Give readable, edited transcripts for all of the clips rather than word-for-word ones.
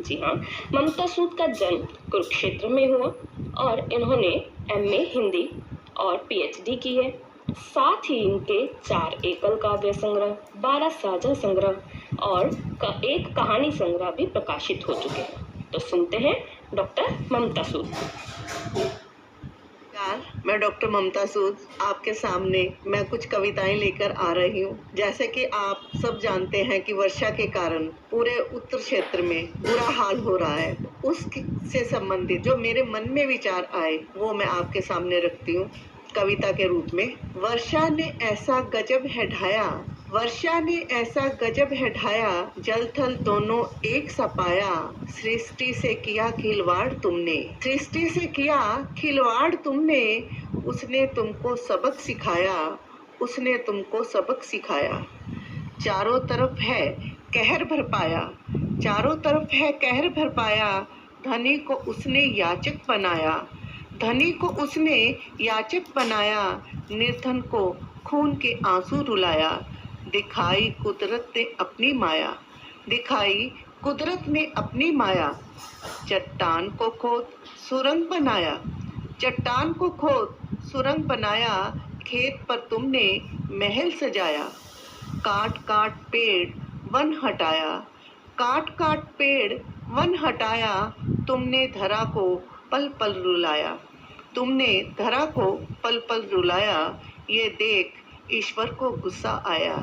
जी हाँ, ममता सूद का जन्म कुरुक्षेत्र में हुआ और इन्होंने एमए हिंदी और पीएचडी की है। साथ ही इनके 4 एकल काव्य संग्रह, 12 साझा संग्रह और एक कहानी संग्रह भी प्रकाशित हो चुके हैं। तो सुनते हैं डॉक्टर ममता सूद। मैं डॉक्टर ममता सूद आपके सामने मैं कुछ कविताएं लेकर आ रही हूँ। जैसे कि आप सब जानते हैं कि वर्षा के कारण पूरे उत्तर क्षेत्र में बुरा हाल हो रहा है, उससे संबंधित जो मेरे मन में विचार आए वो मैं आपके सामने रखती हूँ कविता के रूप में। वर्षा ने ऐसा गजब है ढाया, वर्षा ने ऐसा गजब है ढाया, जल थल दोनों एक सा पाया, सृष्टि से किया खिलवाड़ तुमने, सृष्टि से किया खिलवाड़ तुमने, उसने तुमको सबक सिखाया, उसने तुमको सबक सिखाया। चारों तरफ है कहर भर पाया, चारों तरफ है कहर भर पाया, धनी को उसने याचक बनाया, धनी को उसने याचक बनाया, निर्धन को खून के आंसू रुलाया। दिखाई कुदरत ने अपनी माया, दिखाई कुदरत ने अपनी माया, चट्टान को खोद सुरंग बनाया, चट्टान को खोद सुरंग बनाया, खेत पर तुमने महल सजाया, काट काट पेड़ वन हटाया, काट काट पेड़ वन हटाया, तुमने धरा को पल पल रुलाया, तुमने धरा को पल पल रुलाया। ये देख ईश्वर को गुस्सा आया,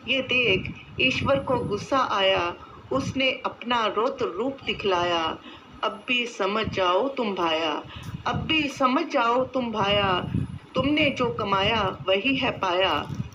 ये देख ईश्वर को गुस्सा आया, उसने अपना रौद्र रूप दिखलाया, अब भी समझ जाओ तुम भाया, अब भी समझ जाओ तुम भाया, तुमने जो कमाया वही है पाया,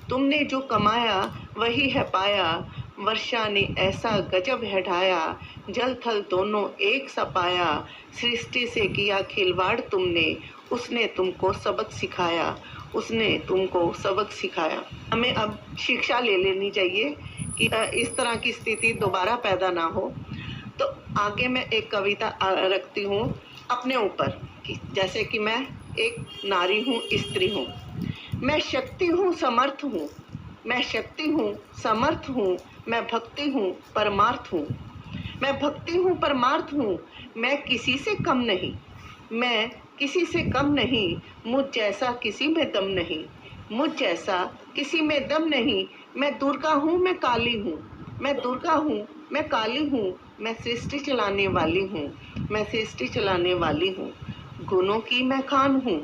तुमने जो कमाया वही है पाया। वर्षा ने ऐसा गजब है ढाया, जल थल दोनों एक सा पाया, सृष्टि से किया खिलवाड़ तुमने, उसने तुमको सबक सिखाया, उसने तुमको सबक सिखाया। हमें अब शिक्षा ले लेनी चाहिए कि इस तरह की स्थिति दोबारा पैदा ना हो। तो आगे मैं एक कविता रखती हूँ अपने ऊपर, जैसे कि मैं एक नारी हूँ, स्त्री हूँ, मैं शक्ति हूँ समर्थ हूँ, मैं शक्ति हूँ समर्थ हूँ, मैं भक्ति हूँ परमार्थ हूँ, मैं भक्ति हूँ परमार्थ हूँ, मैं किसी से कम नहीं, मैं किसी से कम नहीं, मुझ जैसा किसी में दम नहीं, मुझ जैसा किसी में दम नहीं, मैं दुर्गा हूँ मैं काली हूँ, मैं दुर्गा हूँ मैं काली हूँ, मैं सृष्टि चलाने वाली हूँ, मैं सृष्टि चलाने वाली हूँ। गुणों की मैं खान हूँ,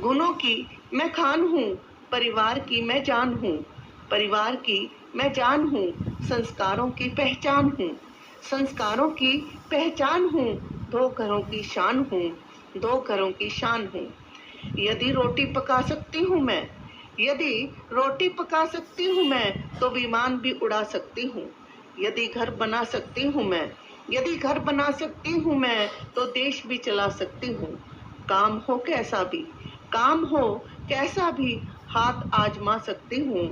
गुणों की मैं खान हूँ, परिवार की मैं जान हूँ, परिवार की मैं जान हूँ, संस्कारों की पहचान हूँ, संस्कारों की पहचान हूँ, दो घरों की शान हूँ, दो घरों की शान हूँ। यदि रोटी पका सकती हूँ मैं, यदि रोटी पका सकती हूँ मैं, तो विमान भी उड़ा सकती हूँ, यदि घर बना सकती हूँ मैं, यदि घर बना सकती हूँ मैं, तो देश भी चला सकती हूँ। काम हो कैसा भी, काम हो कैसा भी, हाथ आजमा सकती हूँ।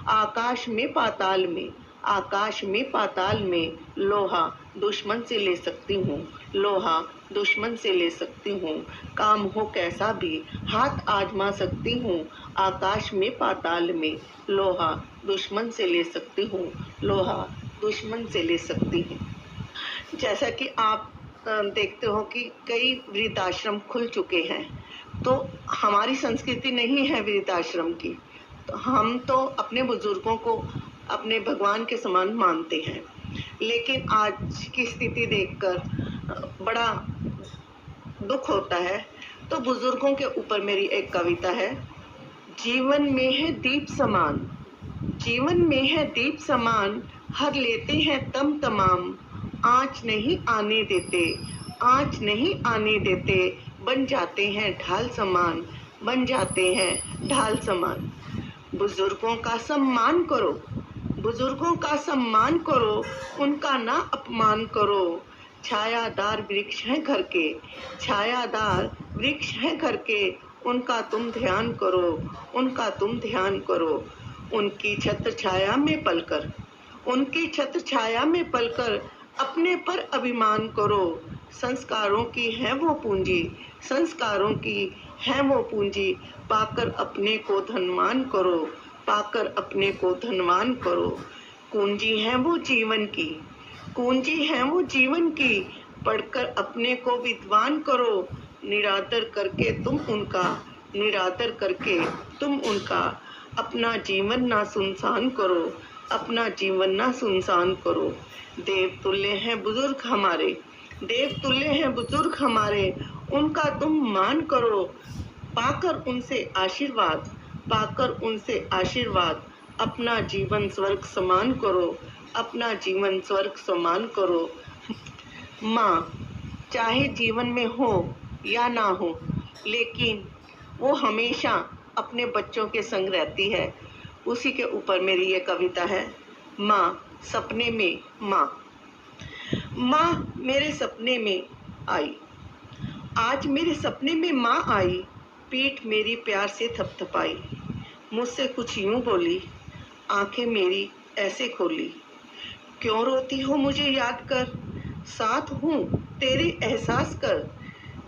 आकाश में पाताल में, आकाश में पाताल में, लोहा दुश्मन से ले सकती हूँ, लोहा दुश्मन से ले सकती हूँ। काम हो कैसा भी, हाथ आजमा सकती हूँ। आकाश में पाताल में, लोहा दुश्मन से ले सकती हूँ, लोहा दुश्मन से ले सकती हूँ। जैसा कि आप देखते हो कि कई वृद्धाश्रम खुल चुके हैं, तो हमारी संस्कृति नहीं है वृद्धाश्रम की, तो हम तो अपने बुजुर्गों को अपने भगवान के समान मानते हैं, लेकिन आज की स्थिति देखकर बड़ा दुख होता है। तो बुजुर्गों के ऊपर मेरी एक कविता है। जीवन में है दीप समान, जीवन में है दीप समान, हर लेते हैं तम तमाम, आँच नहीं आने देते, आँच नहीं आने देते, बन जाते हैं ढाल समान, बन जाते हैं ढाल समान। बुजुर्गों का सम्मान करो, बुजुर्गों का सम्मान करो, उनका ना अपमान करो। छायादार वृक्ष हैं घर के, छायादार वृक्ष हैं घर के, उनका तुम ध्यान करो, उनका तुम ध्यान करो। उनकी छत्र छाया में पलकर, उनकी छत्र छाया में पलकर, अपने पर अभिमान करो। संस्कारों की है वो पूंजी, संस्कारों की है वो पूंजी, पाकर अपने को धनवान करो, पाकर अपने को धनवान करो। कुंजी है वो जीवन की, कुंजी है वो जीवन की, पढ़कर अपने को विद्वान करो, निरादर करके तुम उनका, निरादर करके तुम उनका, अपना जीवन ना सुनसान करो, अपना जीवन ना सुनसान करो। देव तुल्य हैं बुजुर्ग हमारे, देव तुल्य हैं बुजुर्ग हमारे, उनका तुम मान करो, पाकर उनसे आशीर्वाद, पाकर उनसे आशीर्वाद, अपना जीवन स्वर्ग समान करो, अपना जीवन स्वर्ग समान करो। माँ चाहे जीवन में हो या ना हो, लेकिन वो हमेशा अपने बच्चों के संग रहती है। उसी के ऊपर मेरी ये कविता है। माँ सपने में माँ। माँ मेरे सपने में आई, आज मेरे सपने में माँ आई, पीठ मेरी प्यार से थपथपाई, मुझसे कुछ यूं बोली, आंखें मेरी ऐसे खोली, क्यों रोती हो मुझे याद कर, साथ हूँ तेरे एहसास कर,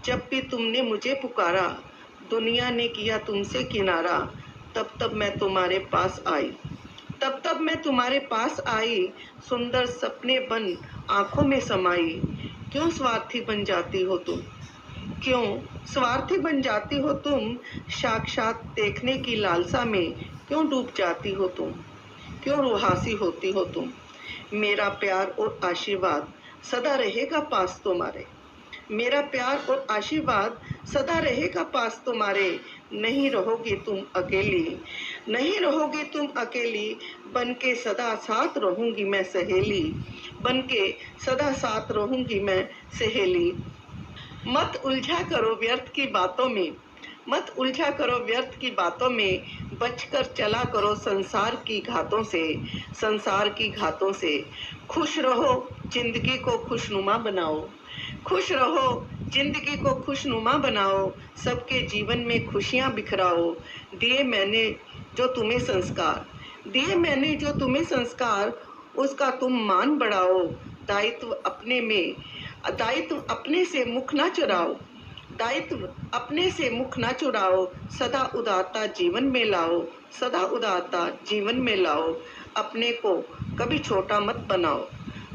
जब भी तुमने मुझे पुकारा, दुनिया ने किया तुमसे किनारा, तब तब मैं तुम्हारे पास आई, तब तब मैं तुम्हारे पास आई, सुंदर सपने बन आंखों में समाई, क्यों स्वार्थी बन जाती हो तुम, क्यों स्वार्थी बन जाती हो तुम, साक्षात देखने की लालसा में क्यों डूब जाती हो तुम, क्यों रुहासी होती हो तुम। मेरा प्यार और आशीर्वाद सदा रहेगा पास तुम्हारे, मेरा प्यार और आशीर्वाद सदा रहेगा पास तुम्हारे, नहीं रहोगी तुम अकेली, नहीं रहोगी तुम अकेली, बन के सदा साथ रहूंगी मैं सहेली, बन के सदा साथ रहूंगी मैं सहेली। मत उलझा करो व्यर्थ की बातों में, मत उलझा करो व्यर्थ की बातों में, बचकर चला करो संसार की घातों से, संसार की घातों से। खुश रहो जिंदगी को खुशनुमा बनाओ, खुश रहो जिंदगी को खुशनुमा बनाओ, सबके जीवन में खुशियां बिखराओ, दिए मैंने जो तुम्हें संस्कार, दिए मैंने जो तुम्हें संस्कार, उसका तुम मान बढ़ाओ, दायित्व अपने में, दायित्व अपने से मुख ना चुराओ, दायित्व अपने से मुख ना चुराओ, सदा उदारता जीवन में लाओ, सदा उदारता जीवन में लाओ, अपने को कभी छोटा मत बनाओ,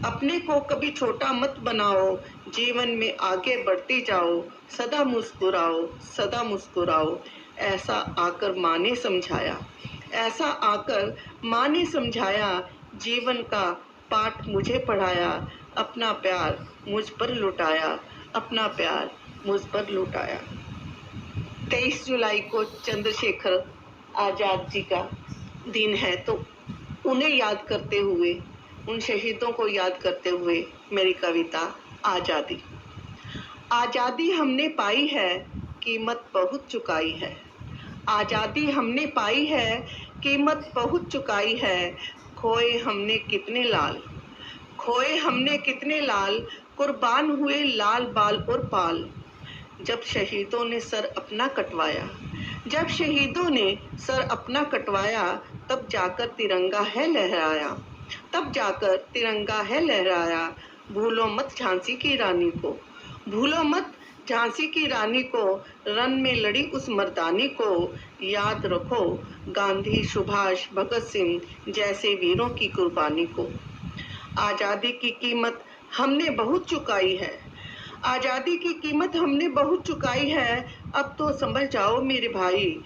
अपने को कभी छोटा मत बनाओ, जीवन में आगे बढ़ती जाओ, सदा मुस्कुराओ, सदा मुस्कुराओ। ऐसा आकर माँ ने समझाया, ऐसा आकर माँ ने समझाया, जीवन का पाठ मुझे पढ़ाया, अपना प्यार मुझ पर लुटाया, अपना प्यार मुझ पर लुटाया। 23 जुलाई को चंद्रशेखर आजाद जी का दिन है, तो उन्हें याद करते हुए, उन शहीदों को याद करते हुए मेरी कविता आजादी। आजादी हमने पाई है, कीमत बहुत चुकाई है, आजादी हमने पाई है, कीमत बहुत चुकाई है, खोए हमने कितने लाल, खोए हमने कितने लाल, कुर्बान हुए लाल बाल और पाल, जब शहीदों ने सर अपना कटवाया, जब शहीदों ने सर अपना कटवाया, तब जाकर तिरंगा है लहराया, तब जाकर तिरंगा है लहराया। भूलो मत झांसी की रानी को, भूलो मत झांसी की रानी को, रन में लड़ी उस मर्दानी को, याद रखो गांधी सुभाष भगत सिंह जैसे वीरों की कुर्बानी को। आज़ादी की कीमत हमने बहुत चुकाई है, आज़ादी की कीमत हमने बहुत चुकाई है, अब तो समझ जाओ मेरे भाई,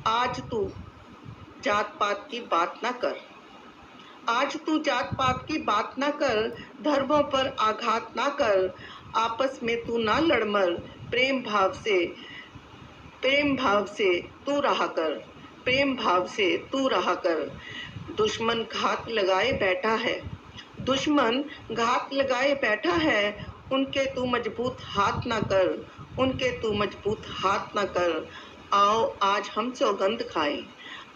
आज तू जात पात की बात ना कर, आज तू जात पात की बात ना कर, धर्मों पर आघात ना कर, आपस में तू ना लड़ मर, प्रेम भाव से तू रहा कर, प्रेम भाव से तू रहा कर। दुश्मन घात लगाए बैठा है, दुश्मन घात लगाए बैठा है, उनके तू मजबूत हाथ ना कर, उनके तू मजबूत हाथ ना कर। आओ आज हम सौगंध खाएं,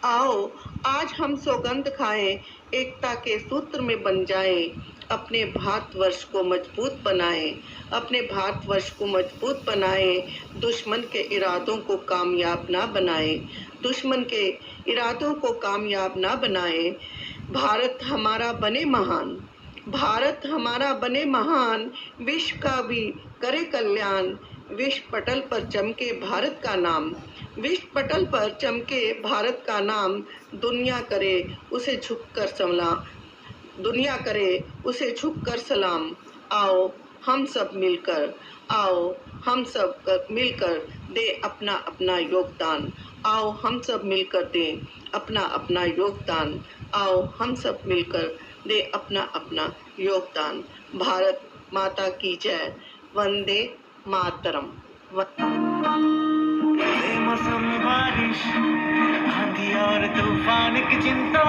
आओ आज हम सौगंध खाएं, एकता के सूत्र में बन जाएं, अपने भारतवर्ष को मजबूत बनाएं, अपने भारतवर्ष को मजबूत बनाएं, दुश्मन के इरादों को कामयाब ना बनाएं, दुश्मन के इरादों को कामयाब ना बनाएं। भारत हमारा बने महान, भारत हमारा बने महान, विश्व का भी करे कल्याण, विश्व पटल पर चमके भारत का नाम, विश्व पटल पर चमके भारत का नाम, दुनिया करे उसे झुककर सलाम, दुनिया करे उसे झुककर सलाम। आओ हम सब मिलकर दे अपना अपना योगदान। आओ हम सब मिलकर दे अपना अपना योगदान। आओ हम सब मिलकर दे अपना अपना योगदान। भारत माता की जय। वंदे मातरम। मौसम बारिश आंधी और तूफान की चिंता